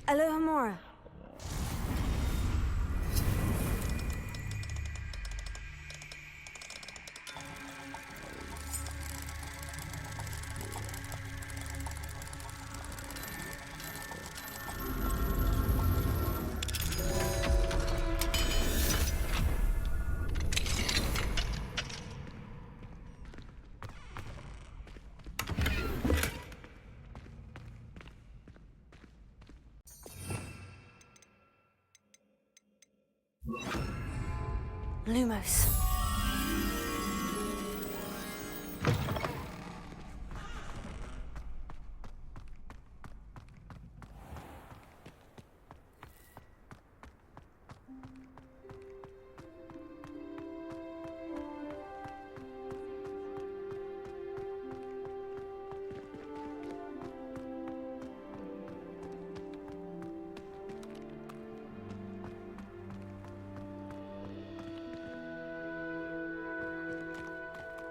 Alohomora. Lumos.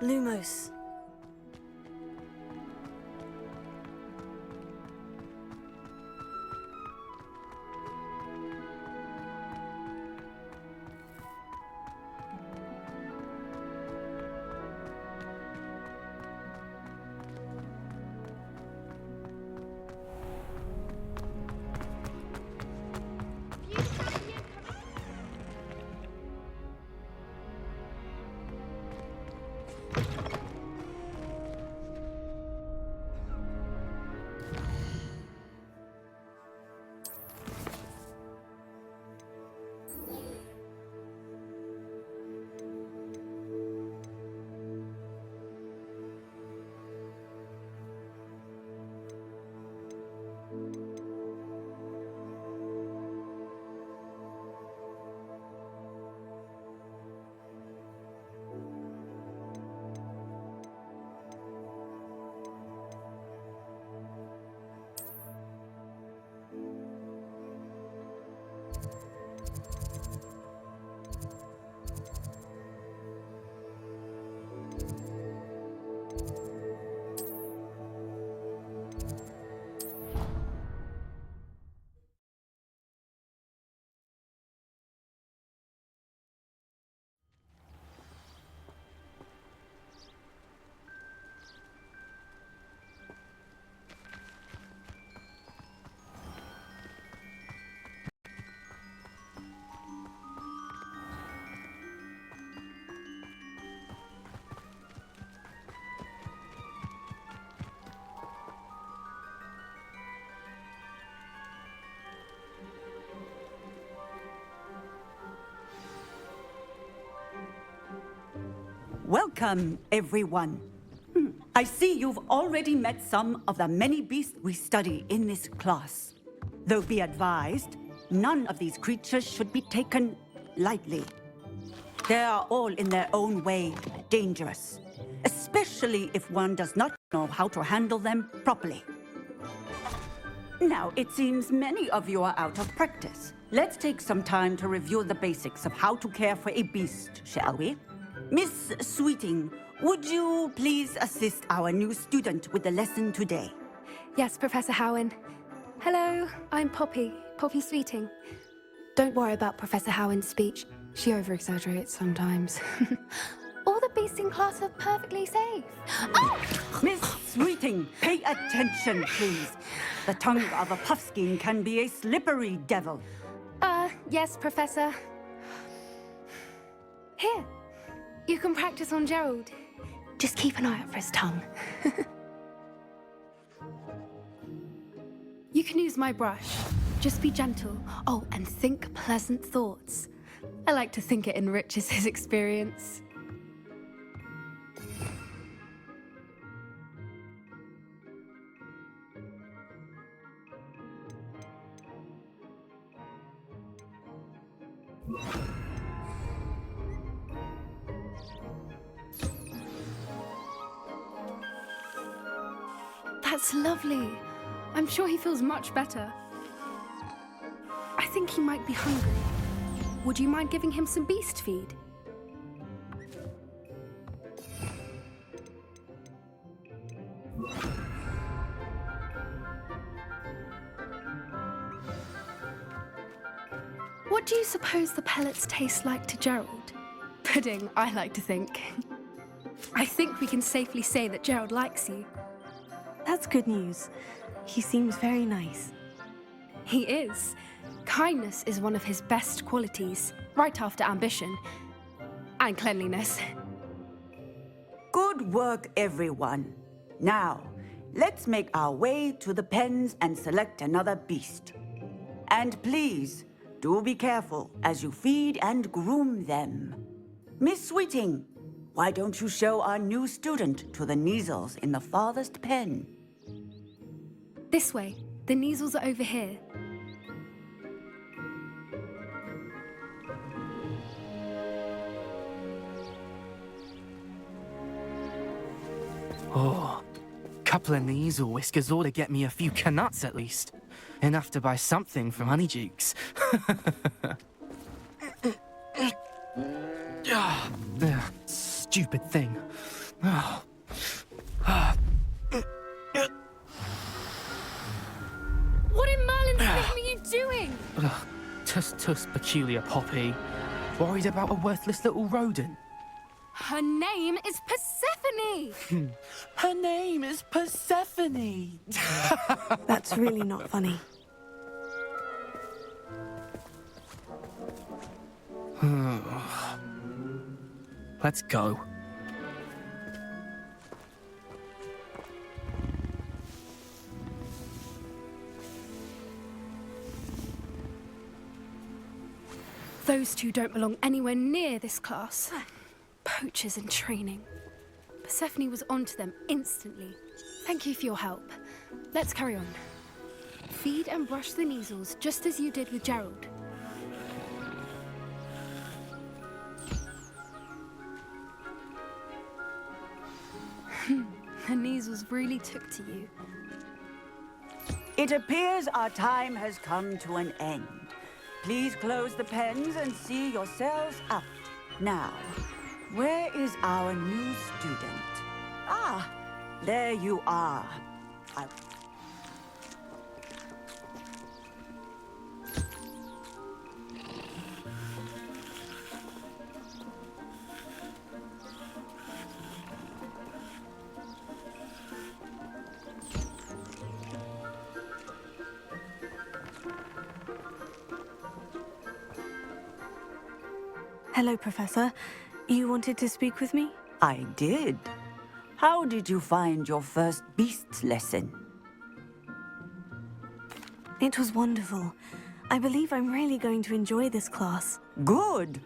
Lumos. Welcome, everyone. I see you've already met some of the many beasts we study in this class. Though be advised, none of these creatures should be taken lightly. They are all in their own way dangerous, especially if one does not know how to handle them properly. Now, it seems many of you are out of practice. Let's take some time to review the basics of how to care for a beast, shall we? Miss Sweeting, would you please assist our new student with the lesson today? Yes, Professor Howen. Hello, I'm Poppy Sweeting. Don't worry about Professor Howen's speech. She over-exaggerates sometimes. All the beasts in class are perfectly safe. Oh! Miss Sweeting, pay attention, please. The tongue of a puffskein can be a slippery devil. Yes, Professor. Here, you can practice on Gerald. Just keep an eye out for his tongue. You can use my brush. Just be gentle. Oh, and think pleasant thoughts. I like to think it enriches his experience. That's lovely. I'm sure he feels much better. I think he might be hungry. Would you mind giving him some beast feed? What do you suppose the pellets taste like to Gerald? Pudding, I like to think. I think we can safely say that Gerald likes you. That's good news. He seems very nice. He is. Kindness is one of his best qualities, right after ambition. And cleanliness. Good work, everyone. Now, let's make our way to the pens and select another beast. And please, do be careful as you feed and groom them. Miss Sweeting, why don't you show our new student to the Kneazles in the farthest pen? This way. The Kneazles are over here. Oh, couple of Kneazle whiskers ought to get me a few canuts at least. Enough to buy something from Honeydukes. Stupid thing. What in Merlin's name are you doing? Tuss, peculiar Poppy. Worried about a worthless little rodent. Her name is Persephone! Her name is Persephone! That's really not funny. Let's go. Those two don't belong anywhere near this class. Poachers in training. Persephone was onto them instantly. Thank you for your help. Let's carry on. Feed and brush the Kneazles just as you did with Gerald. The Kneazles really took to you. It appears our time has come to an end. Please close the pens and see yourselves out. Now, where is our new student? Ah, there you are. Hello, Professor. You wanted to speak with me? I did. How did you find your first beasts lesson? It was wonderful. I believe I'm really going to enjoy this class. Good.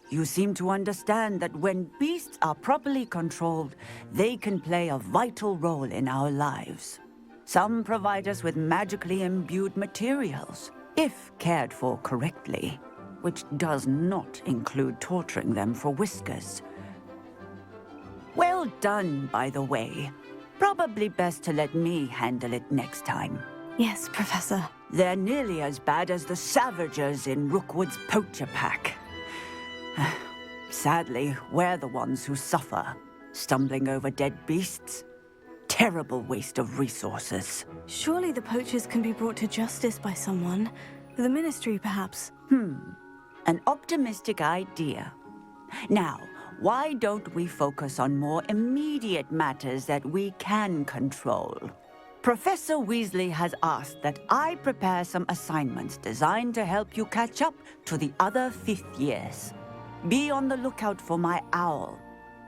You seem to understand that when beasts are properly controlled, they can play a vital role in our lives. Some provide us with magically imbued materials, if cared for correctly, which does not include torturing them for whiskers. Well done, by the way. Probably best to let me handle it next time. Yes, Professor. They're nearly as bad as the Savagers in Rookwood's poacher pack. Sadly, we're the ones who suffer, stumbling over dead beasts. Terrible waste of resources. Surely the poachers can be brought to justice by someone. The Ministry, perhaps. An optimistic idea. Now, why don't we focus on more immediate matters that we can control? Professor Weasley has asked that I prepare some assignments designed to help you catch up to the other 5th years. Be on the lookout for my owl.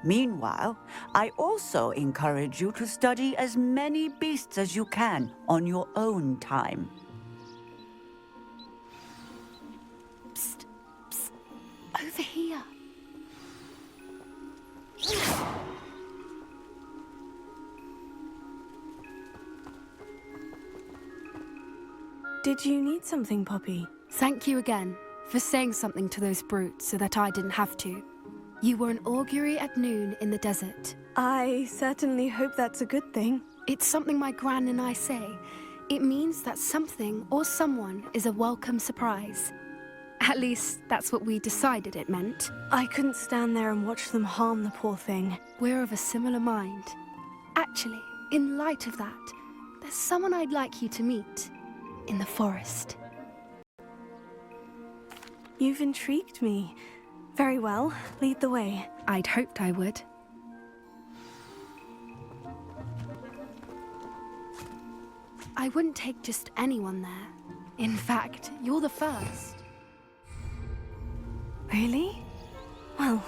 Meanwhile, I also encourage you to study as many beasts as you can on your own time. Psst, psst, over here. Did you need something, Poppy? Thank you again for saying something to those brutes so that I didn't have to. You were an augury at noon in the desert. I certainly hope that's a good thing. It's something my gran and I say. It means that something or someone is a welcome surprise. At least, that's what we decided it meant. I couldn't stand there and watch them harm the poor thing. We're of a similar mind. Actually, in light of that, there's someone I'd like you to meet in the forest. You've intrigued me. Very well, lead the way. I'd hoped I would. I wouldn't take just anyone there. In fact, you're the first. Really? Well,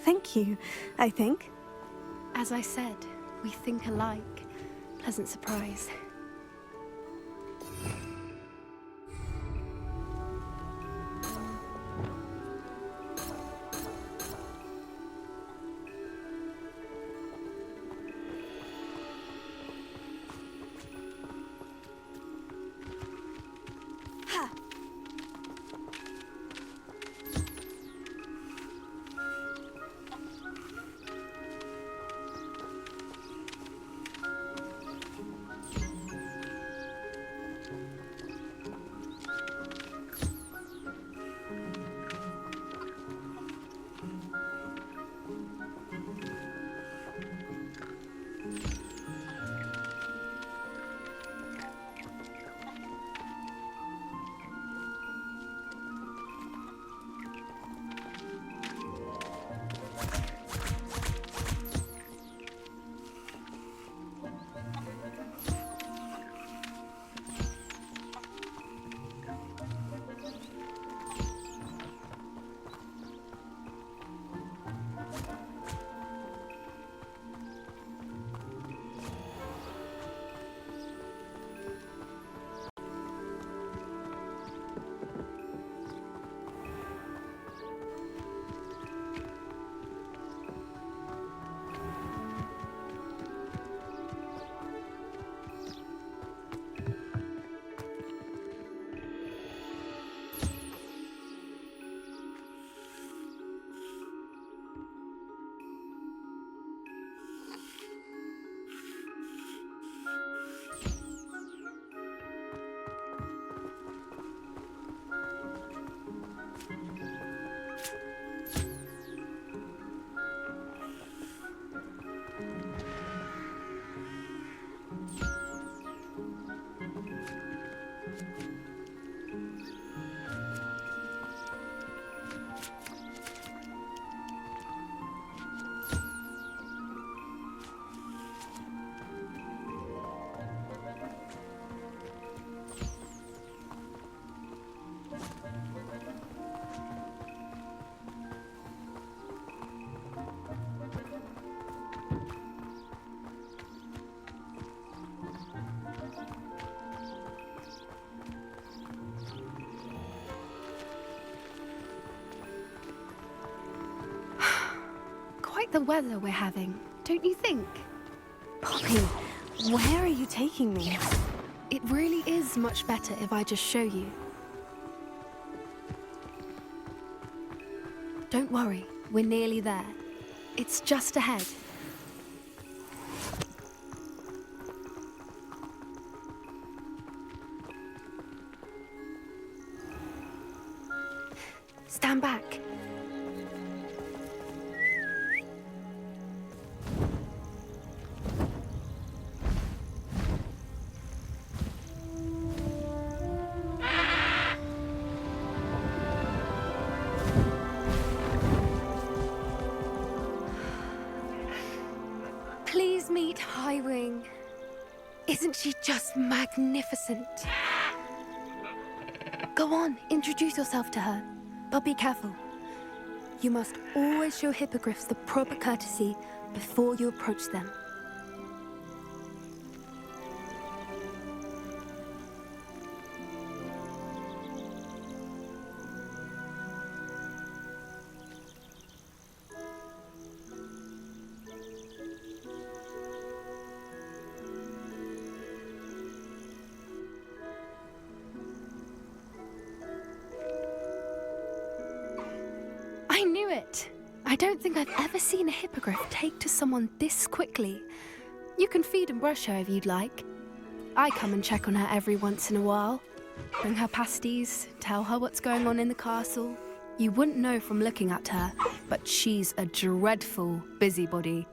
thank you, I think. As I said, we think alike. Pleasant surprise. Quite the weather we're having, don't you think? Poppy, where are you taking me? It really is much better if I just show you. Don't worry, we're nearly there. It's just ahead. Stand back. Please meet Highwing. Isn't she just magnificent? Go on, introduce yourself to her. But be careful. You must always show hippogriffs the proper courtesy before you approach them. I knew it! I don't think I've ever seen a hippogriff take to someone this quickly. You can feed and brush her if you'd like. I come and check on her every once in a while. Bring her pasties, tell her what's going on in the castle. You wouldn't know from looking at her, but she's a dreadful busybody.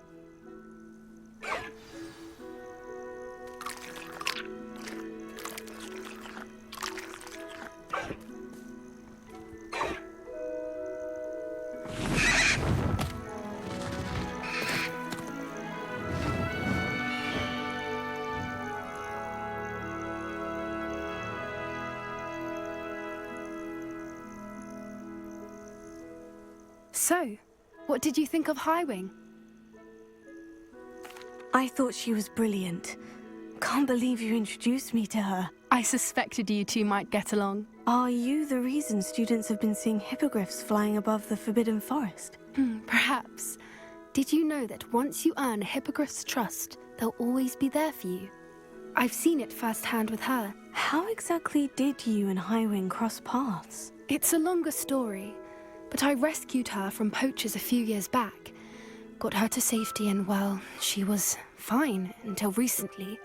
So, what did you think of Highwing? I thought she was brilliant. Can't believe you introduced me to her. I suspected you two might get along. Are you the reason students have been seeing hippogriffs flying above the Forbidden Forest? Perhaps. Did you know that once you earn a hippogriff's trust, they'll always be there for you? I've seen it firsthand with her. How exactly did you and Highwing cross paths? It's a longer story, but I rescued her from poachers a few years back. Got her to safety and, well, she was fine until recently.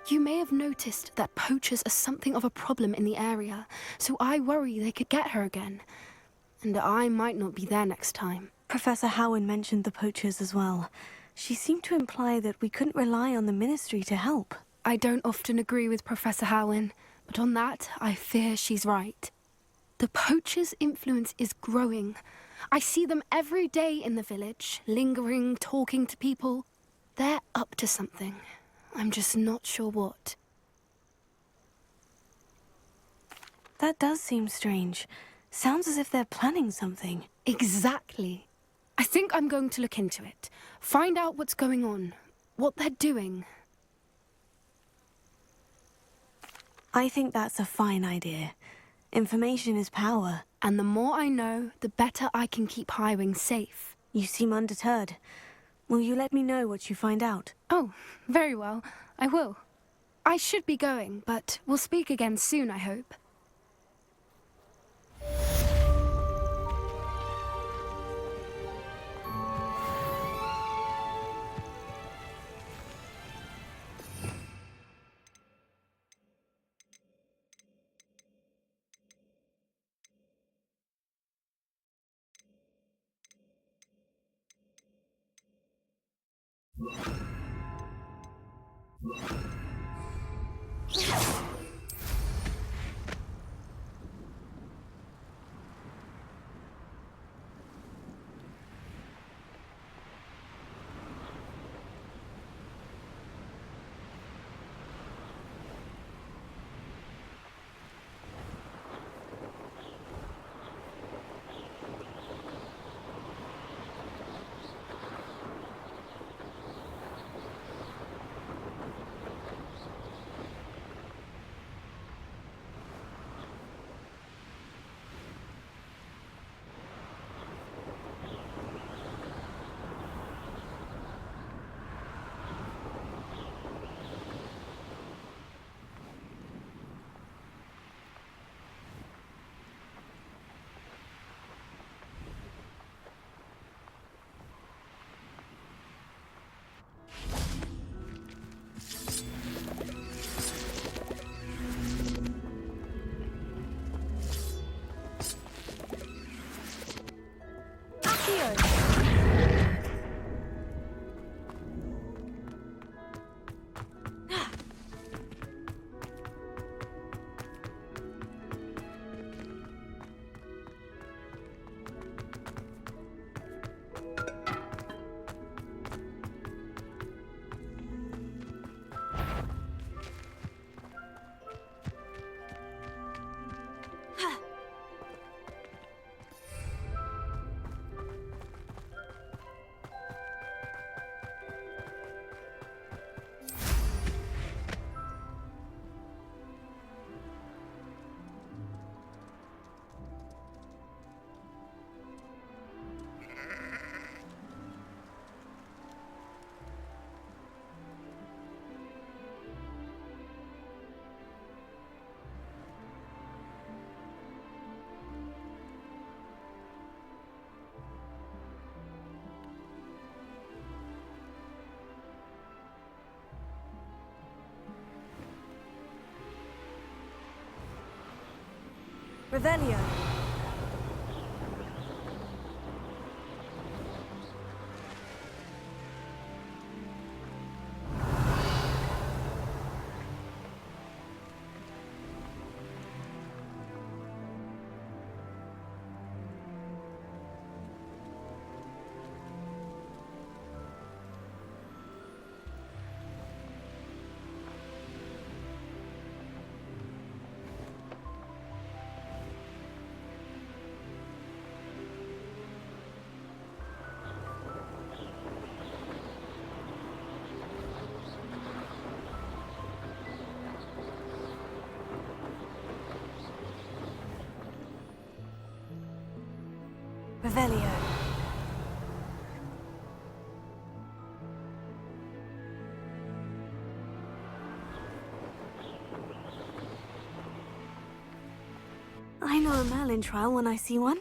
You may have noticed that poachers are something of a problem in the area, so I worry they could get her again. And I might not be there next time. Professor Howin mentioned the poachers as well. She seemed to imply that we couldn't rely on the Ministry to help. I don't often agree with Professor Howin, but on that, I fear she's right. The poachers' influence is growing. I see them every day in the village, lingering, talking to people. They're up to something. I'm just not sure what. That does seem strange. Sounds as if they're planning something. Exactly. I think I'm going to look into it. Find out what's going on, what they're doing. I think that's a fine idea. Information is power. And the more I know, the better I can keep Highwing safe. You seem undeterred. Will you let me know what you find out? Oh, very well. I will. I should be going, but we'll speak again soon, I hope. Revelio. Revelio. I know a Merlin trial when I see one.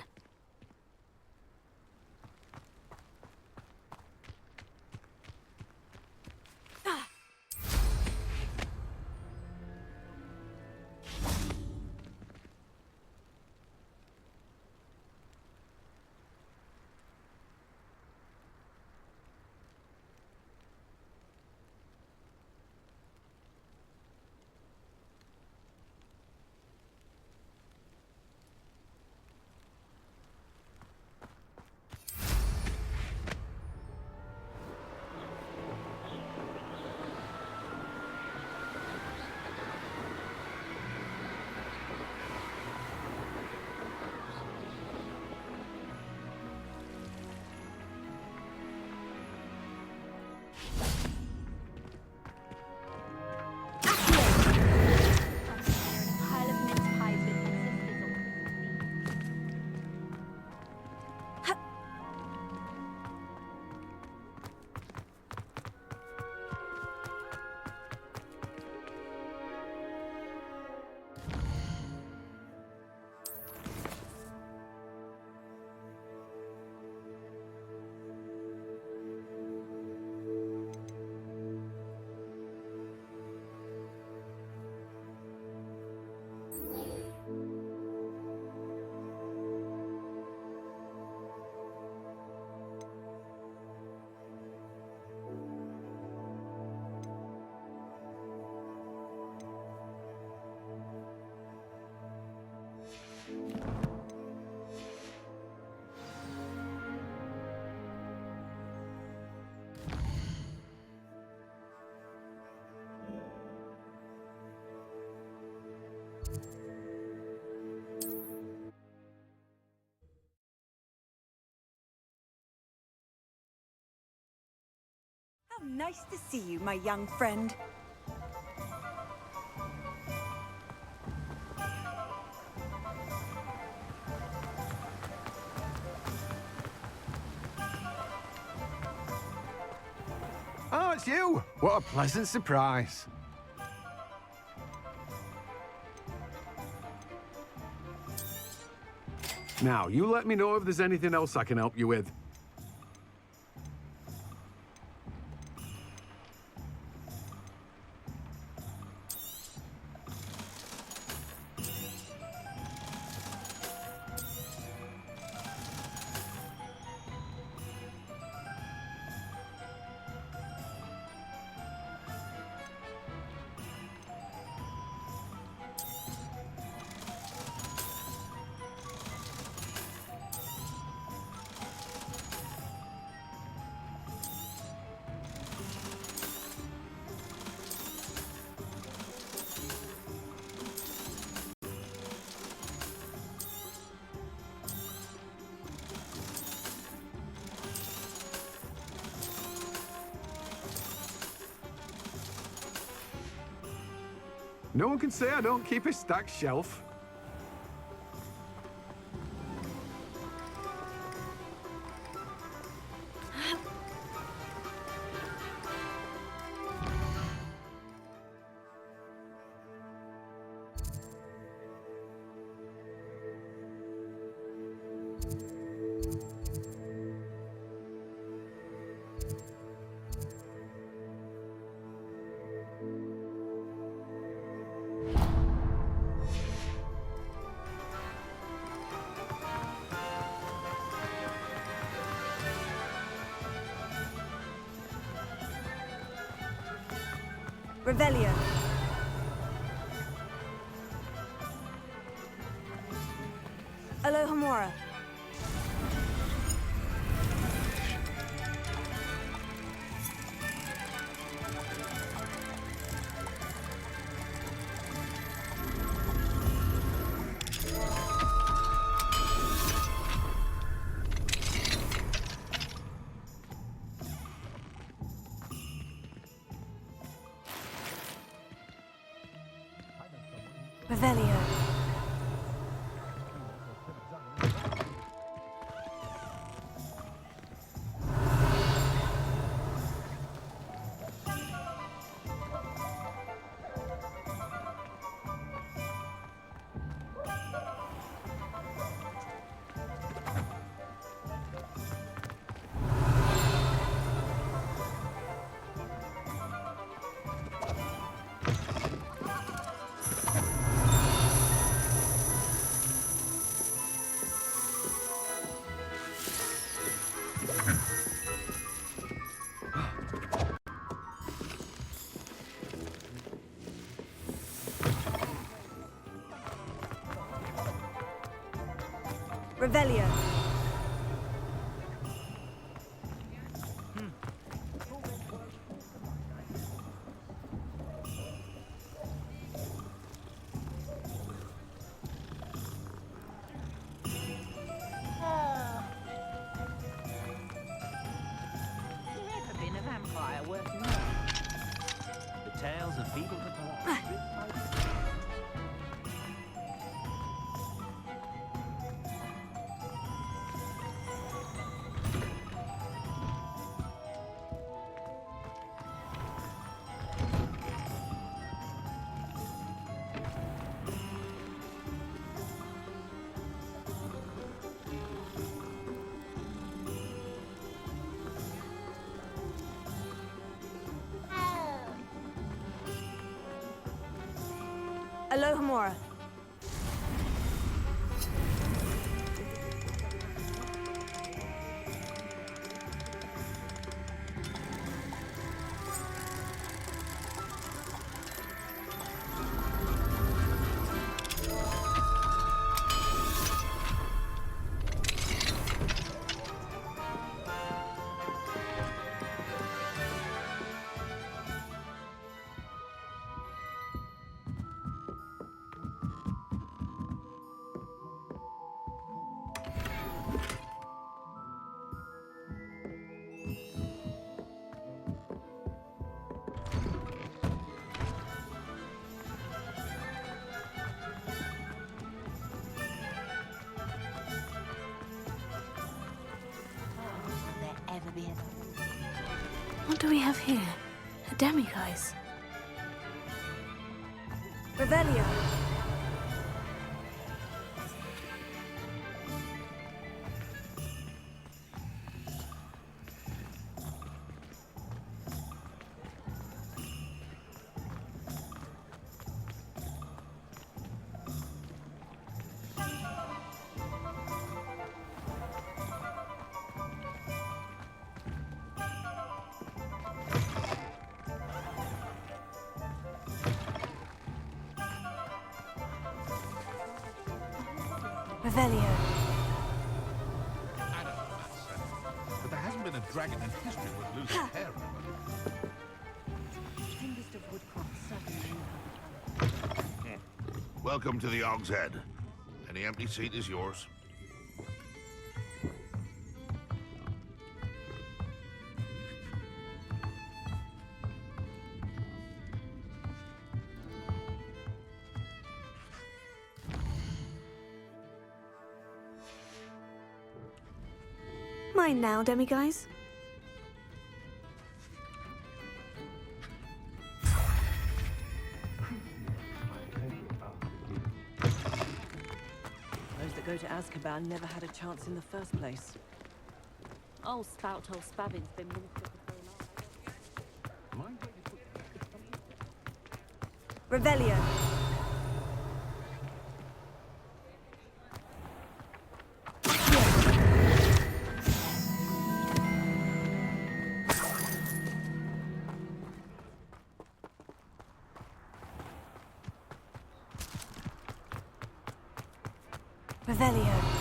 How nice to see you, my young friend. Oh, it's you! What a pleasant surprise. Now, you let me know if there's anything else I can help you with. No one can say I don't keep a stacked shelf. Revelio. Alohomora. Revelio. Revelio. Never been a vampire working out. The tales of people to Alohomora. ever be enough. What do we have here? A demiguise. Revelio. Revelio. I don't know about that, but there hasn't been a dragon in history with loose hair. Youngest of Woodcroft certainly. Welcome to the Og's Head. Any empty seat is yours. Mine now, demiguise. Those that go to Azkaban never had a chance in the first place. Old spout old Spavin's been minister for so long. Revelio. Revelio.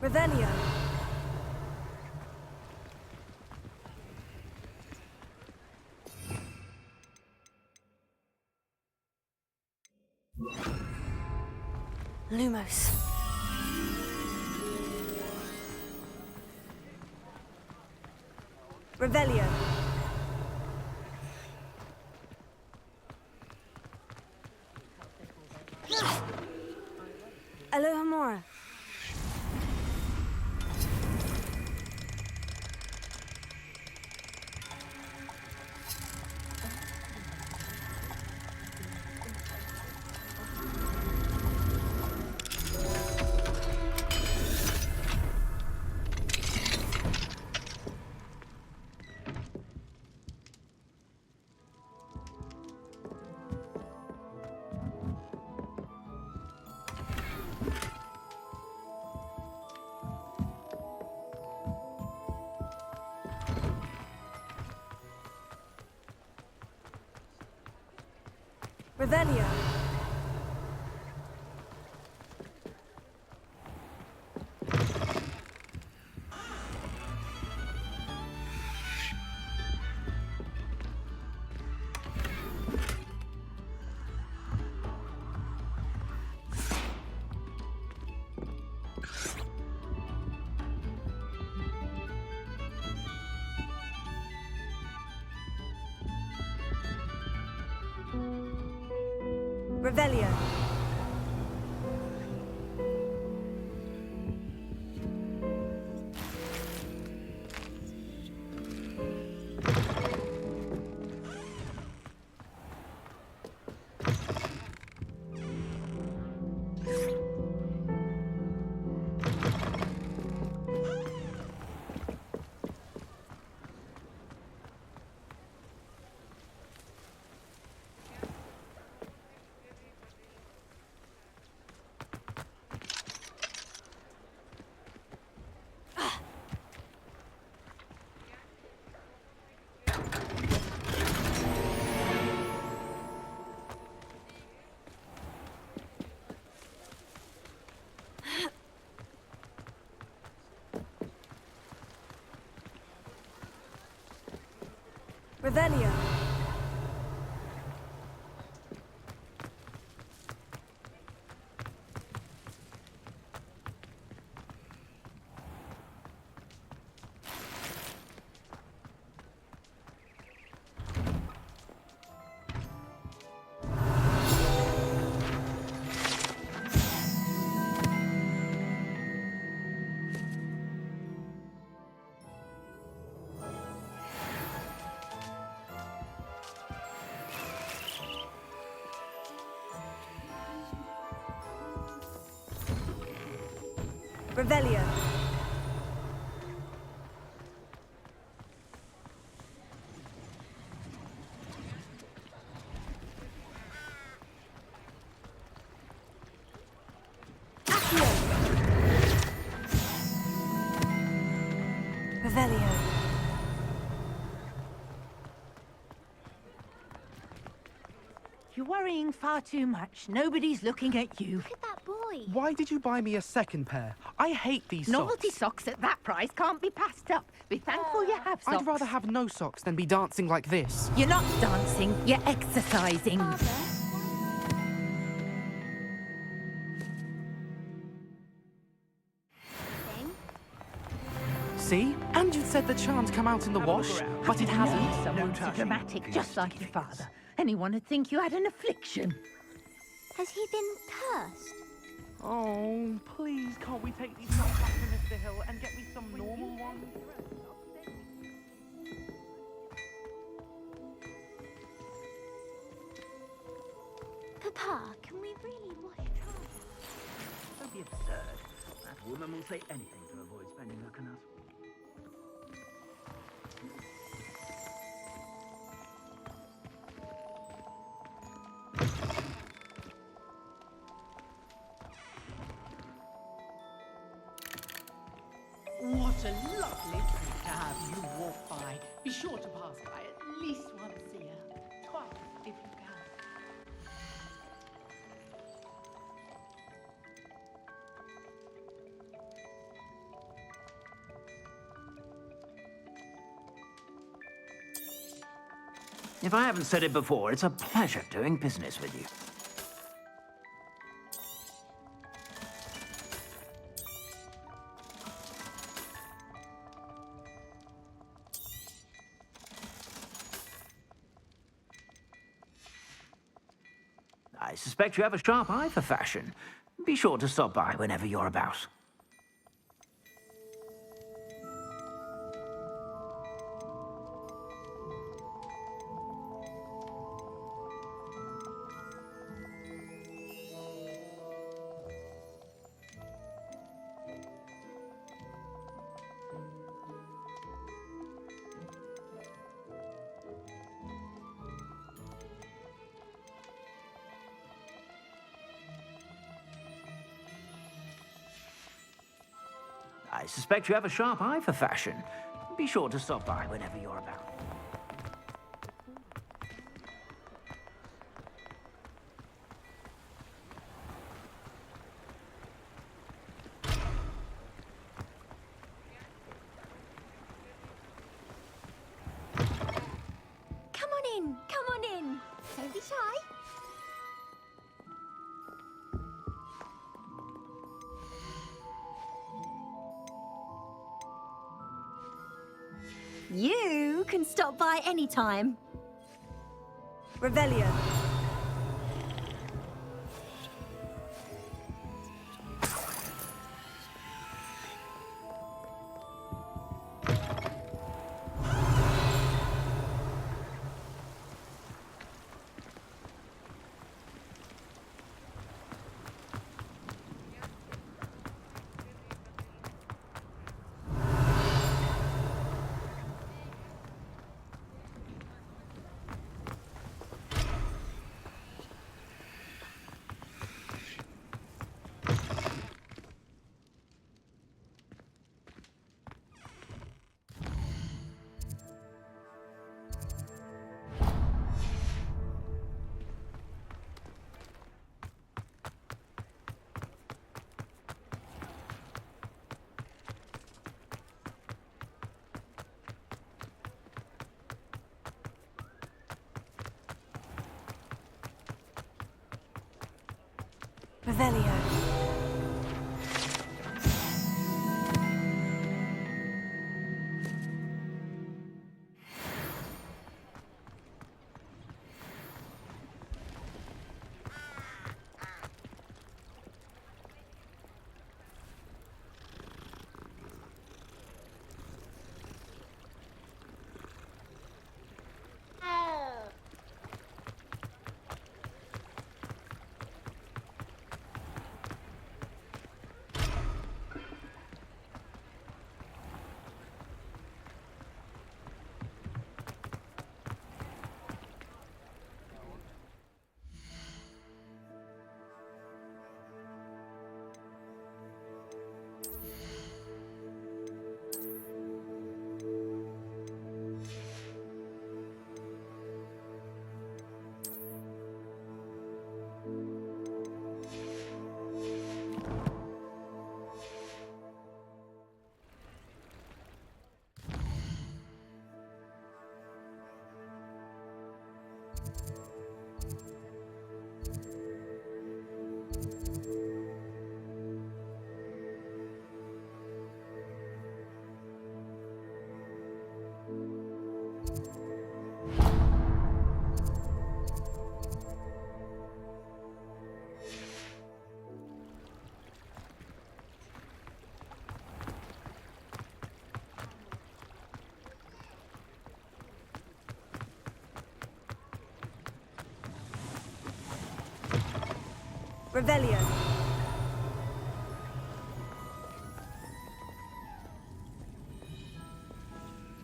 Revelio. Lumos. Revelio. Alohomora. Revelio. Revelio. Revelio. Revelio. Accio. Revelio. You're worrying far too much. Nobody's looking at you. Look at that boy. Why did you buy me a second pair? I hate these Novelty socks. socks at that price can't be passed up. Be thankful you have socks. I'd rather have no socks than be dancing like this. You're not dancing, you're exercising. Father. See? And you said the charms come out in the wash, but it hasn't. Someone so dramatic, just like your father. Anyone would think you had an affliction. Has he been cursed? Oh, please, can't we take these socks back to Mr. Hill and get me some normal ones? Papa, can we really wash trousers? Don't be absurd. That woman will say anything to avoid spending her canut. What a lovely treat to have you walk by. Be sure to pass by at least once a year. Twice, if you can. If I haven't said it before, it's a pleasure doing business with you. I suspect you have a sharp eye for fashion. Be sure to stop by whenever you're about. I suspect you have a sharp eye for fashion. Be sure to stop by whenever you're about. Don't be shy. You can stop by anytime. Revelio. Revelio. Revelio.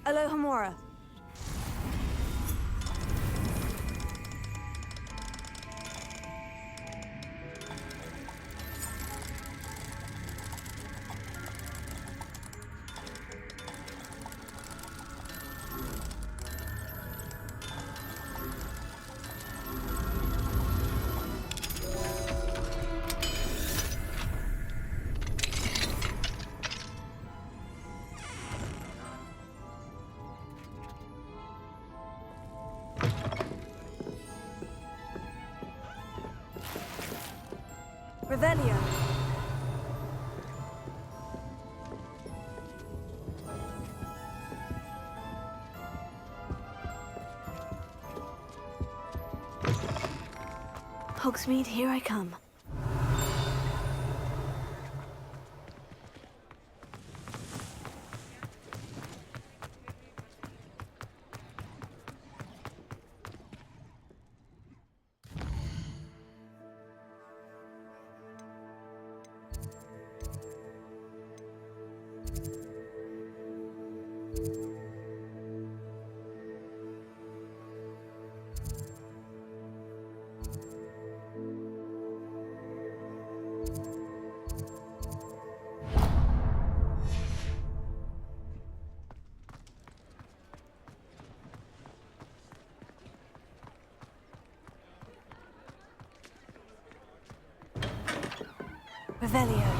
Alohomora. Revelio. Hogsmeade, here I come. Revelio.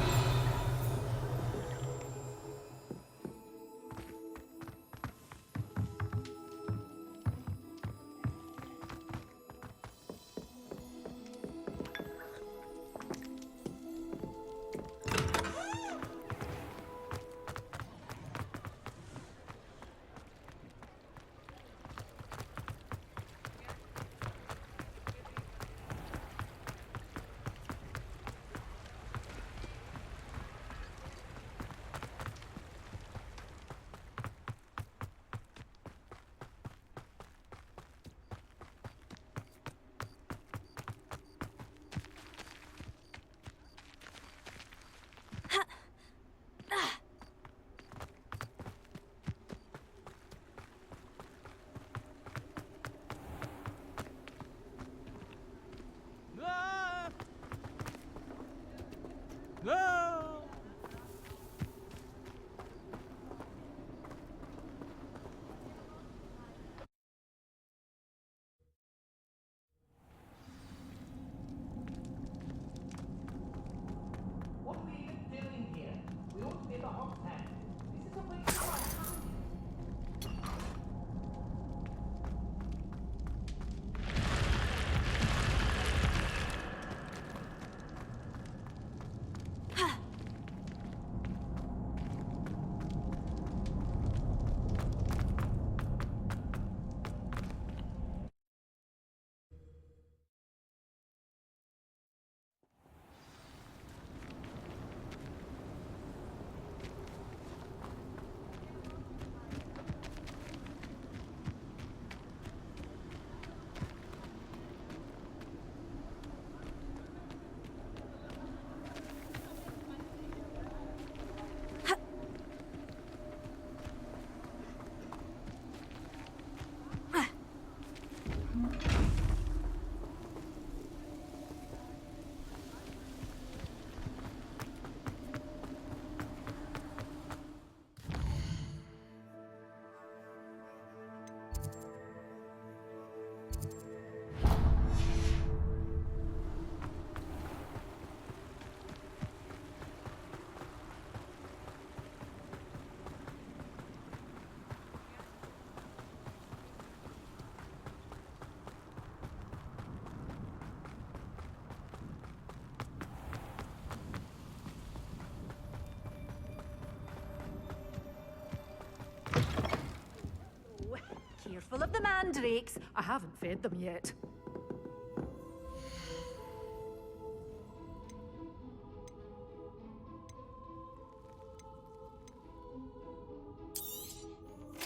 Careful of the mandrakes. I haven't fed them yet.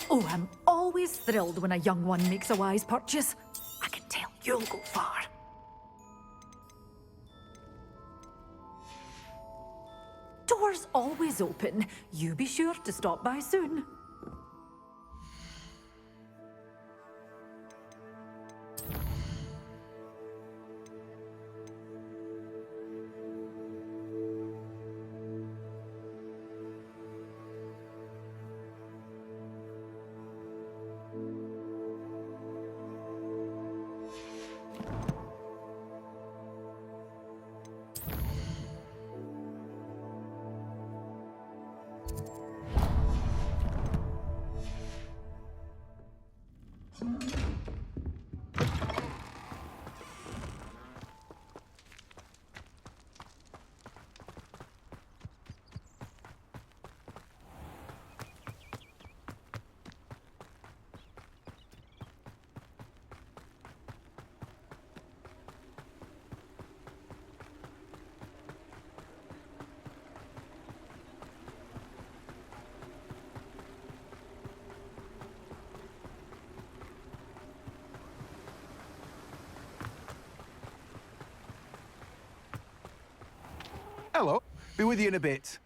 Oh, I'm always thrilled when a young one makes a wise purchase. I can tell you'll go far. Doors always open. You be sure to stop by soon. Hello. Be with you in a bit.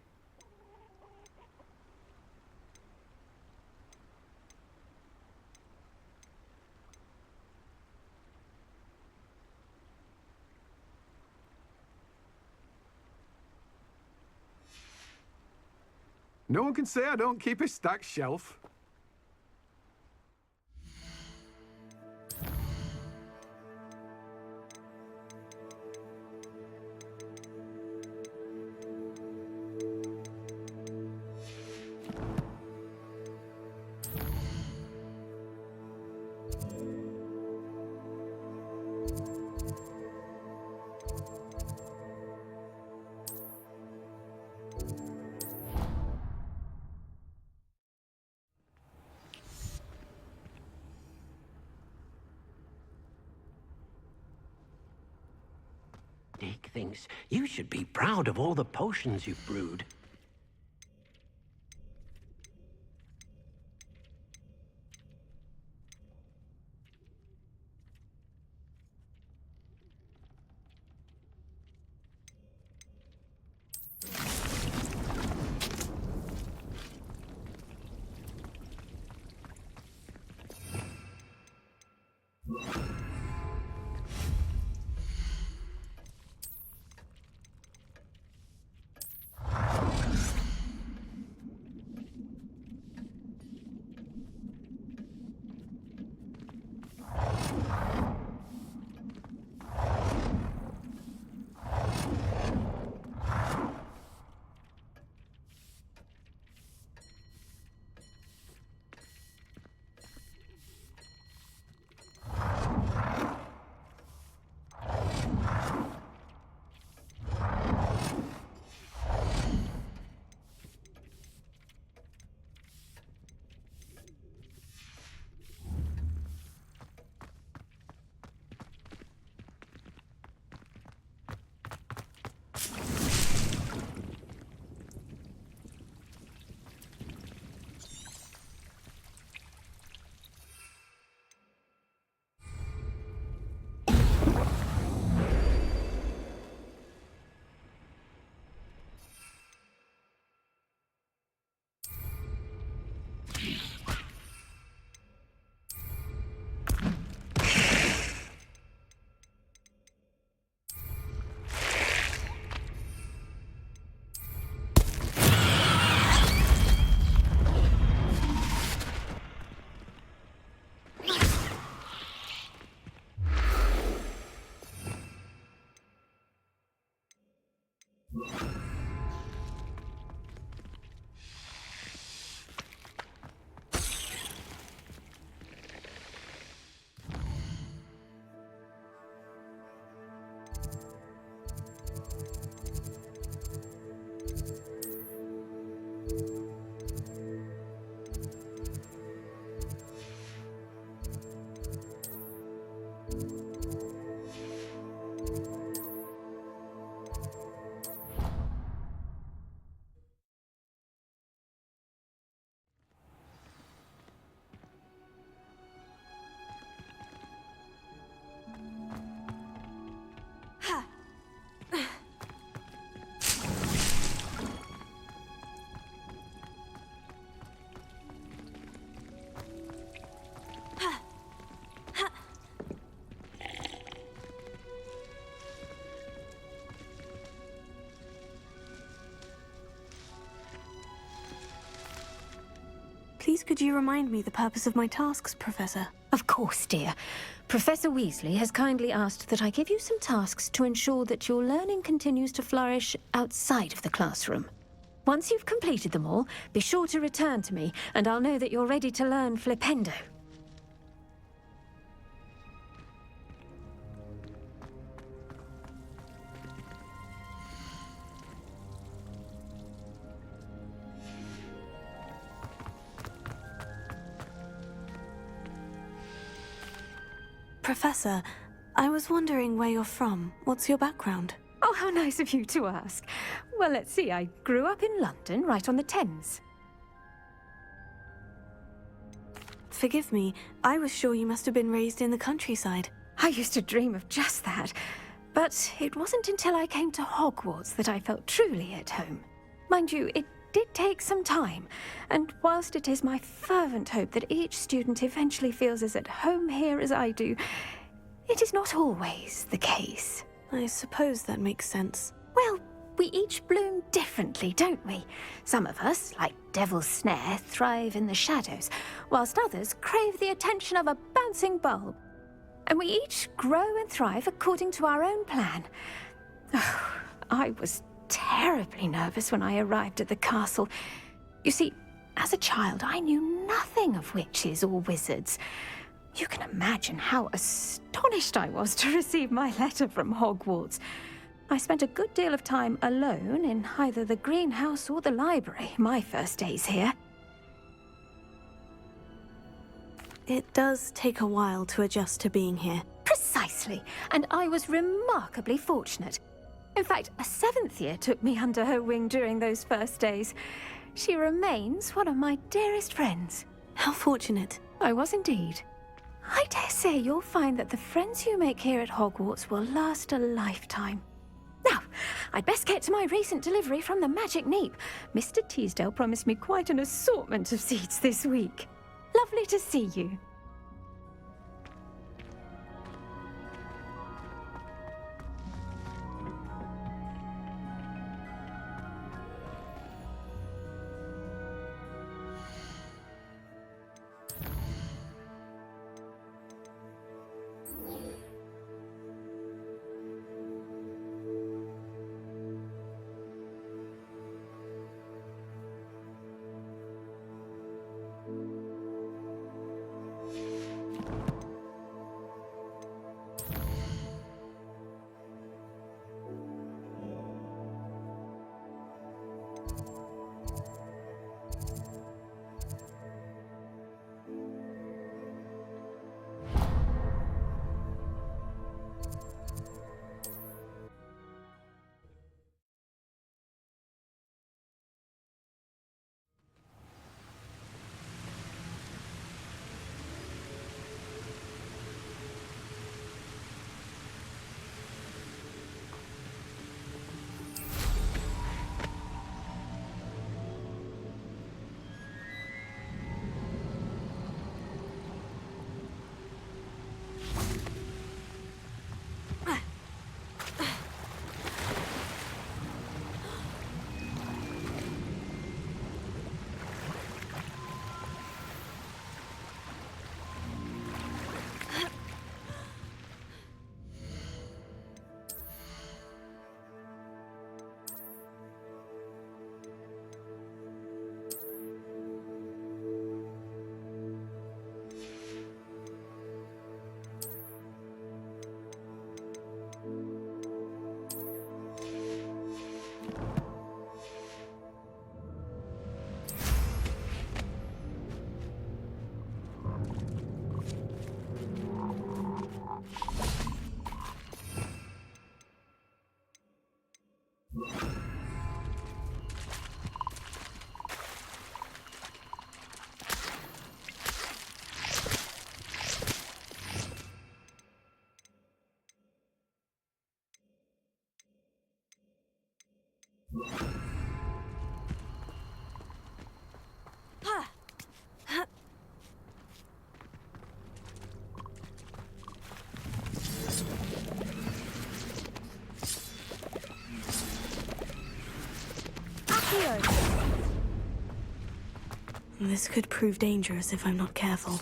No one can say I don't keep a stacked shelf. Nick thinks you should be proud of all the potions you've brewed. Please could you remind me the purpose of my tasks, Professor? Of course, dear. Professor Weasley has kindly asked that I give you some tasks to ensure that your learning continues to flourish outside of the classroom. Once you've completed them all, be sure to return to me, and I'll know that you're ready to learn Flipendo. Professor, I was wondering where you're from. What's your background? Oh, how nice of you to ask. Well, let's see. I grew up in London, right on the Thames. Forgive me, I was sure you must have been raised in the countryside. I used to dream of just that. But it wasn't until I came to Hogwarts that I felt truly at home. Mind you, it did take some time, and whilst it is my fervent hope that each student eventually feels as at home here as I do, it is not always the case. I suppose that makes sense. Well, we each bloom differently, don't we? Some of us, like Devil's Snare, thrive in the shadows, whilst others crave the attention of a bouncing bulb. And we each grow and thrive according to our own plan. Oh, I was terribly nervous when I arrived at the castle. You see, as a child, I knew nothing of witches or wizards. You can imagine how astonished I was to receive my letter from Hogwarts. I spent a good deal of time alone in either the greenhouse or the library my first days here. It does take a while to adjust to being here. Precisely, and I was remarkably fortunate. In fact, a 7th year took me under her wing during those first days. She remains one of my dearest friends. How fortunate. I was indeed. I dare say you'll find that the friends you make here at Hogwarts will last a lifetime. Now, I'd best get to my recent delivery from the Magic Neep. Mr. Teasdale promised me quite an assortment of seeds this week. Lovely to see you. This could prove dangerous if I'm not careful.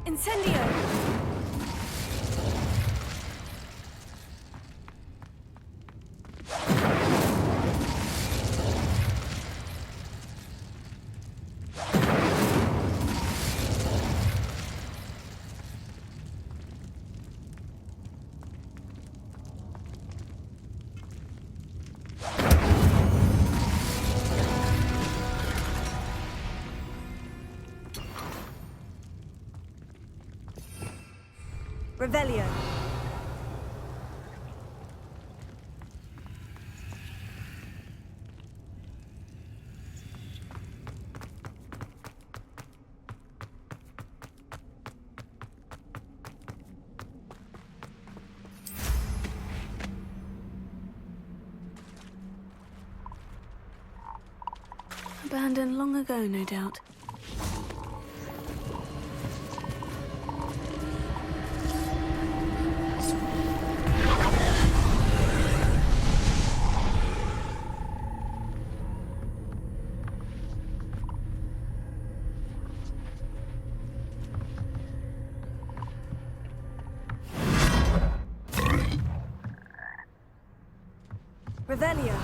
Incendio! Revelio. Abandoned long ago, no doubt. Revelio.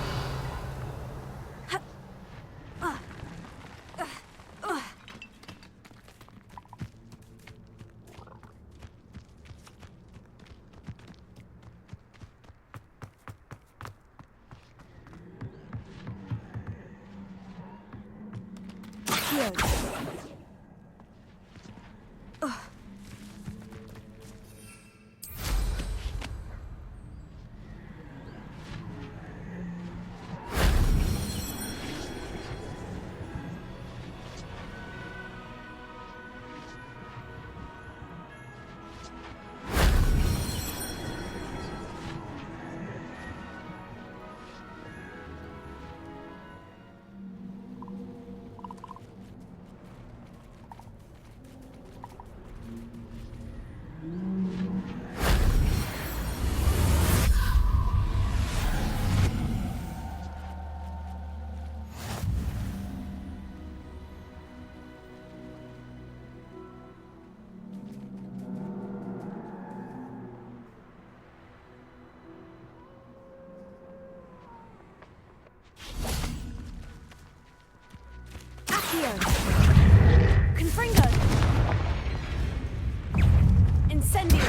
Confringo! Incendio!